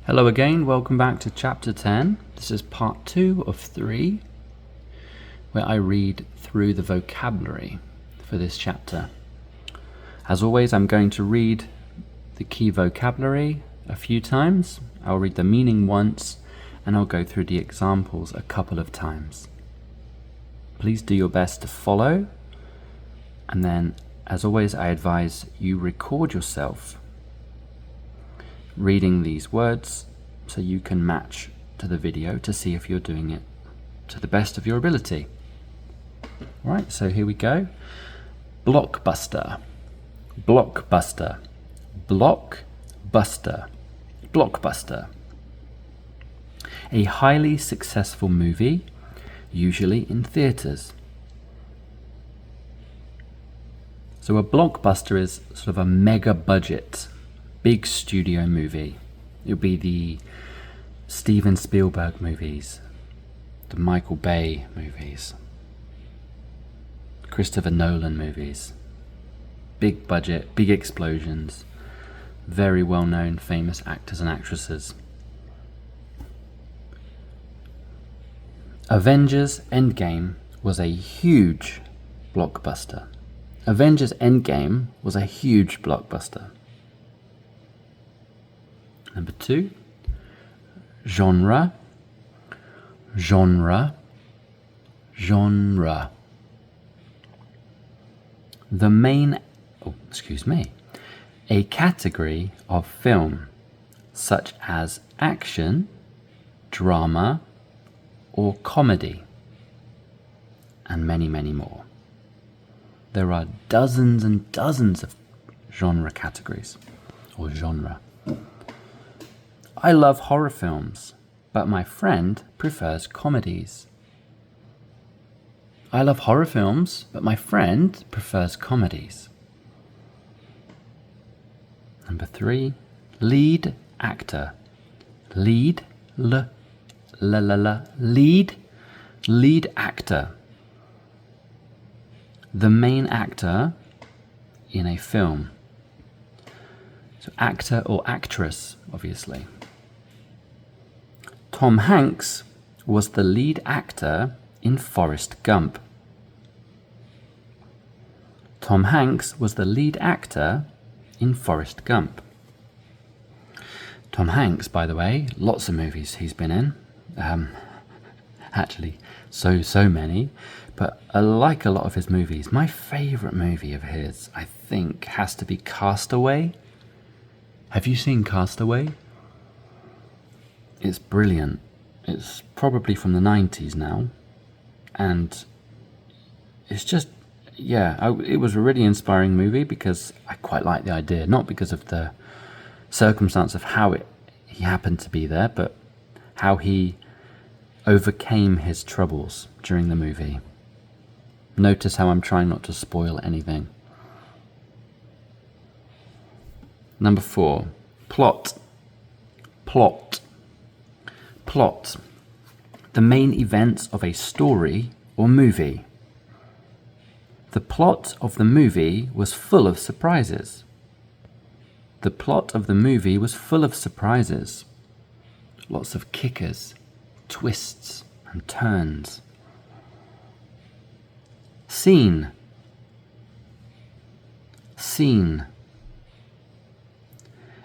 Hello again, welcome back to chapter 10. This is part 2 of 3, where I read through the vocabulary for this chapter. As always, I'm going to read the key vocabulary a few times. I'll read the meaning once, and I'll go through the examples a couple of times. Please do your best to follow, and then, as always, I advise you record yourself reading these words so you can match to the video to see if you're doing it to the best of your ability. Alright, so here we go. Blockbuster, blockbuster, blockbuster, blockbuster. A highly successful movie, usually in theatres. So a blockbuster is sort of a mega budget, big studio movie. It would be the Steven Spielberg movies, the Michael Bay movies, Christopher Nolan movies. Big budget, big explosions, very well-known famous actors and actresses. Avengers Endgame was a huge blockbuster. Avengers Endgame was a huge blockbuster. Number 2, genre, genre, genre. A category of film, such as action, drama, or comedy, and many, many more. There are dozens and dozens of genre categories, or genre. I love horror films, but my friend prefers comedies. I love horror films, but my friend prefers comedies. Number 3, lead actor. Lead, lead actor. The main actor in a film. So actor or actress, obviously. Tom Hanks was the lead actor in Forrest Gump. Tom Hanks was the lead actor in Forrest Gump. Tom Hanks, by the way, lots of movies he's been in. Actually, so many. But I like a lot of his movies. My favourite movie of his, I think, has to be Castaway. Have you seen Castaway? It's brilliant. It's probably from the 90s now. And it's just, it was a really inspiring movie because I quite like the idea. Not because of the circumstance of how he happened to be there, but how he overcame his troubles during the movie. Notice how I'm trying not to spoil anything. Number 4, plot. Plot. Plot. The main events of a story or movie. The plot of the movie was full of surprises. The plot of the movie was full of surprises. Lots of kickers, twists, and turns. Scene. Scene.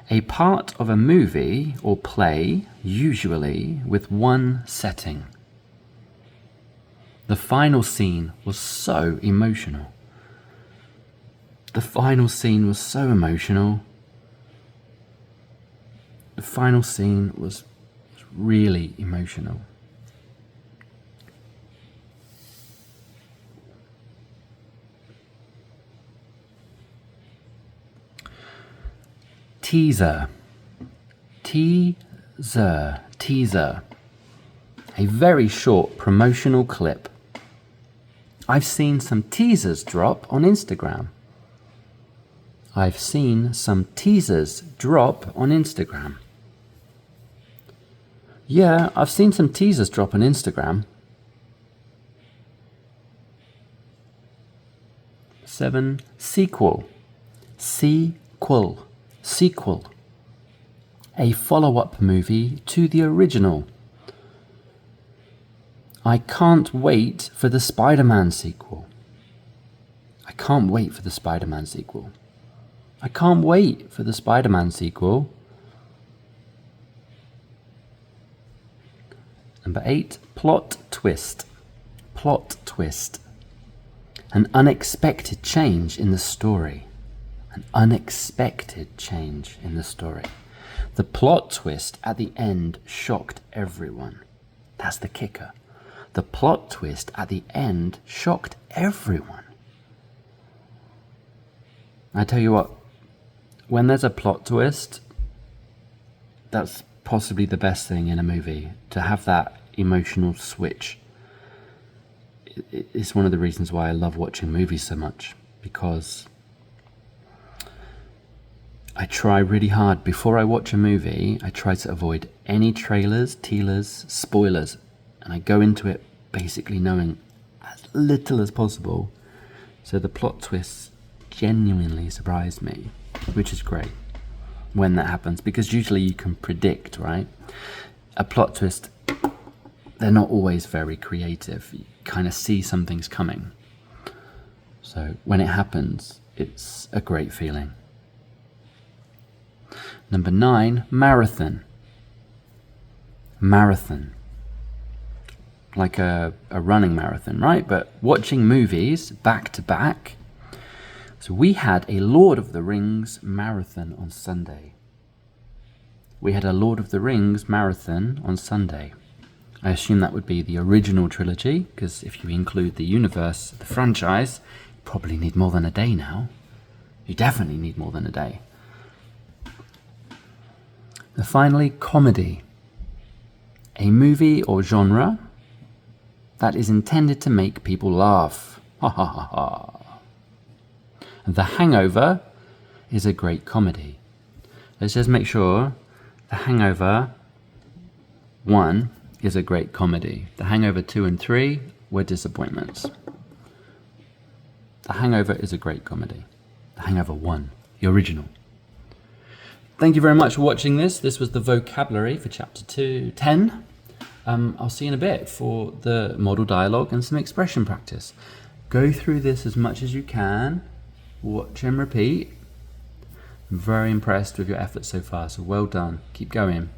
A part of a movie or play, usually with one setting. The final scene was so emotional. The final scene was so emotional. The final scene was really emotional. Teaser. Teaser. Teaser. A very short promotional clip. I've seen some teasers drop on Instagram. I've seen some teasers drop on Instagram. Yeah, I've seen some teasers drop on Instagram. 7. Sequel. Sequel. Sequel. a follow-up movie to the original. I can't wait for the Spider-Man sequel. I can't wait for the Spider-Man sequel. I can't wait for the Spider-Man sequel. Number 8, plot twist. Plot twist. An unexpected change in the story. An unexpected change in the story. The plot twist at the end shocked everyone. That's the kicker. The plot twist at the end shocked everyone. I tell you what, when there's a plot twist, that's possibly the best thing in a movie, to have that emotional switch. It's one of the reasons why I love watching movies so much, because I try really hard before I watch a movie. I try to avoid any trailers, teasers, spoilers, and I go into it basically knowing as little as possible, so the plot twists genuinely surprise me, which is great when that happens, because usually you can predict, right? A plot twist, they're not always very creative. You kind of see something's coming. So when it happens, it's a great feeling. Number 9, marathon. Marathon. Like a running marathon, right? But watching movies back to back. So we had a Lord of the Rings marathon on Sunday. We had a Lord of the Rings marathon on Sunday. I assume that would be the original trilogy, because if you include the universe, the franchise, you probably need more than a day now. You definitely need more than a day. And finally, comedy. A movie or genre that is intended to make people laugh. Ha ha ha ha. The Hangover is a great comedy. Let's just make sure The Hangover 1 is a great comedy. The Hangover 2 and 3 were disappointments. The Hangover is a great comedy. The Hangover 1, the original. Thank you very much for watching this. This was the vocabulary for chapter 10. I'll see you in a bit for the model dialogue and some expression practice. Go through this as much as you can. Watch and repeat. I'm very impressed with your efforts so far, so well done. Keep going.